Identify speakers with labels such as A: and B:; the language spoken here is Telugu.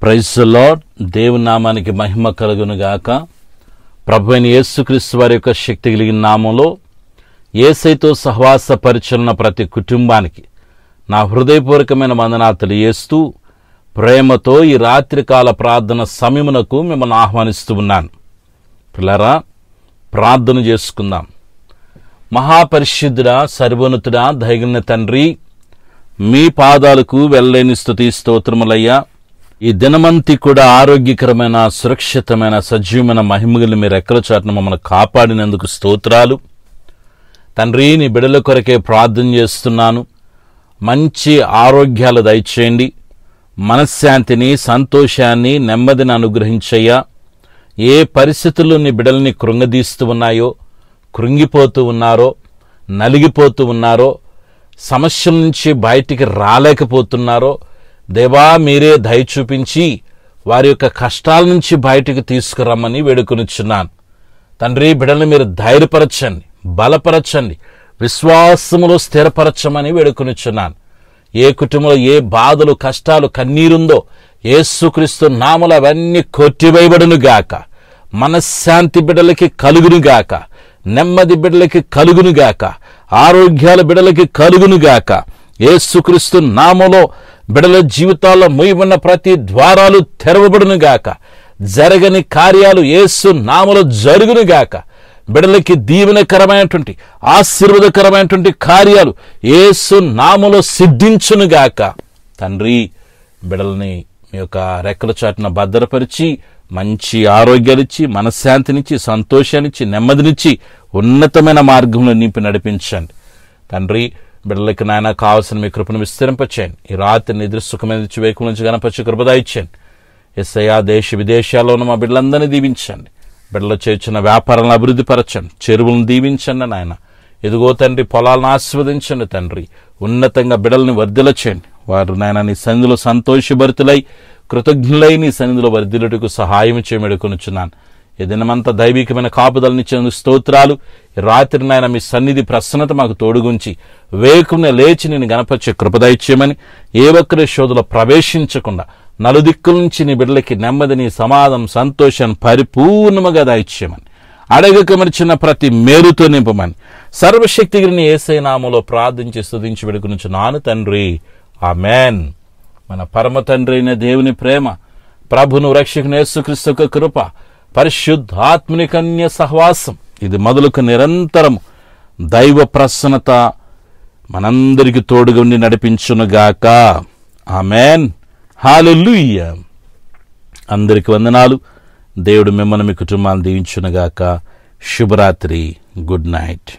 A: Praise the lord. దేవుని నామానికి మహిమ కలుగును గాక. ప్రభువైన యేసుక్రీస్తు వారి యొక్క శక్తి కలిగిన నామంలో యేసయ్యతో సహవాస పరిచరణ ప్రతి కుటుంబానికి నా హృదయపూర్వకమైన వందనాలు తెలియజేస్తూ ప్రేమతో ఈ రాత్రికాల ప్రార్థన సమయమునకు మిమ్మల్ని ఆహ్వానిస్తూ ఉన్నాను. పిల్లరా, ప్రార్థన చేసుకుందాం. మహాపరిశుద్ధుడా, సర్వోన్నతుడా, దయగలిగిన తండ్రి, మీ పాదాలకు వెళ్ళలేని స్తుతి స్తోత్రములయ్యా. ఈ దినమంతి కూడా ఆరోగ్యకరమైన, సురక్షితమైన, సజీవమైన మహిమగల మీ రెక్కల చాటున మమ్మల్ని కాపాడినందుకు స్తోత్రాలు తండ్రి. నీ బిడ్డల కొరకే ప్రార్థన చేస్తున్నాను. మంచి ఆరోగ్యాలు దయచేయండి. మనశ్శాంతిని, సంతోషాన్ని, నెమ్మదిని అనుగ్రహించయ్యా. ఏ పరిస్థితుల్లో నీ బిడ్డల్ని కృంగదీస్తూ ఉన్నాయో, కృంగిపోతూ ఉన్నారో, నలిగిపోతూ ఉన్నారో, సమస్యల నుంచి బయటికి రాలేకపోతున్నారో, దేవా మీరే దయ చూపించి వారి యొక్క కష్టాల నుంచి బయటికి తీసుకురమ్మని వేడుకొనిచున్నాను. తండ్రి, బిడ్డల్ని మీరు ధైర్యపరచండి, బలపరచండి, విశ్వాసములో స్థిరపరచమని వేడుకొనిచున్నాను. ఏ కుటుంబంలో ఏ బాధలు, కష్టాలు, కన్నీరుందో యేసుక్రీస్తు నామములో అవన్నీ కొట్టివేయబడును గాక. మనశ్శాంతి బిడ్డలకి కలుగును గాక, నెమ్మది బిడ్డలకి కలుగును గాక, ఆరోగ్యాల బిడ్డలకి కలుగును గాక. యేసుక్రీస్తు నామములో బిడ్డల జీవితాల్లో మూయబడిన ప్రతి ద్వారాలు తెరవబడును గాక. జరగని కార్యాలు యేసు నామములో జరుగును గాక. బిడ్డలకి దీవెనకరమైనటువంటి, ఆశీర్వాదకరమైనటువంటి కార్యాలు యేసు నామములో సిద్ధించును గాక. తండ్రి, బిడ్డల్ని మీ యొక్క రెక్కల చాటున భద్రపరిచి మంచి ఆరోగ్యాలిచ్చి, మనశ్శాంతినిచ్చి, సంతోషాన్నిచ్చి, నెమ్మదినిచ్చి, ఉన్నతమైన మార్గంలో నింపి నడిపించండి. తండ్రి, బిడ్డలకి నాయన కావాల్సిన మీ కృపను విస్తరింపచేయండి. ఈ రాత్రి నిద్ర సుఖమైన వేకుల నుంచి గణపరిచి కృపద ఇచ్చేయండి. యేసయ్యా, దేశ విదేశాల్లో ఉన్న మా బిడ్డలందరినీ దీవించండి. బిడ్డలు చేర్చిన వ్యాపారాలను అభివృద్ధి పరచండి. చెరువులను దీవించండి నాయన. ఎదుగో తండ్రి, పొలాలను ఆస్వాదించండి తండ్రి. ఉన్నతంగా బిడ్డల్ని వర్ధిల్ల చేయండి. వారు నాయన నీ సన్నిధిలో సంతోషభరితులై, కృతజ్ఞులై నీ సన్నిధిలో వర్ధిల్లుటకు సహాయం చేయమడుకొనుచున్నాను. ఈ దినమంతా దైవికమైన కాపుదలనిచ్చేందుకు స్తోత్రాలు. రాత్రి నాయన మీ సన్నిధి ప్రసన్నత మాకు తోడుగుంచి వేకునే లేచి నేను గణపరిచే కృపదయిచ్చేయమని, ఏ ఒక్కరి శోధలో ప్రవేశించకుండా నలుదిక్కుల నుంచి నీ బిడ్డలకి నెమ్మదిని, సమాధానం, సంతోషాన్ని పరిపూర్ణముగా దయచేయమని, అడగక మరిచిన ప్రతి మేలుతో నింపమని సర్వశక్తిగిరిని యేసయ్య నామములో ప్రార్థించి స్తుతించి వేడుకొనుచున్నాను తండ్రి. ఆమేన్. మన పరమ తండ్రి అయిన దేవుని ప్రేమ, ప్రభును రక్షకుని యేసుక్రీస్తు యొక్క కృప, పరిశుద్ధాత్మని కన్య సహవాసం ఇది మొదలుకు నిరంతరం దైవ ప్రసన్నత మనందరికి తోడుగా ఉండి నడిపించునుగాక. ఆమేన్. హల్లెలూయా. అందరికి వందనాలు. దేవుడు మిమ్మల్ని, మీ కుటుంబాలను దీవించునుగాక. శుభరాత్రి. Good night.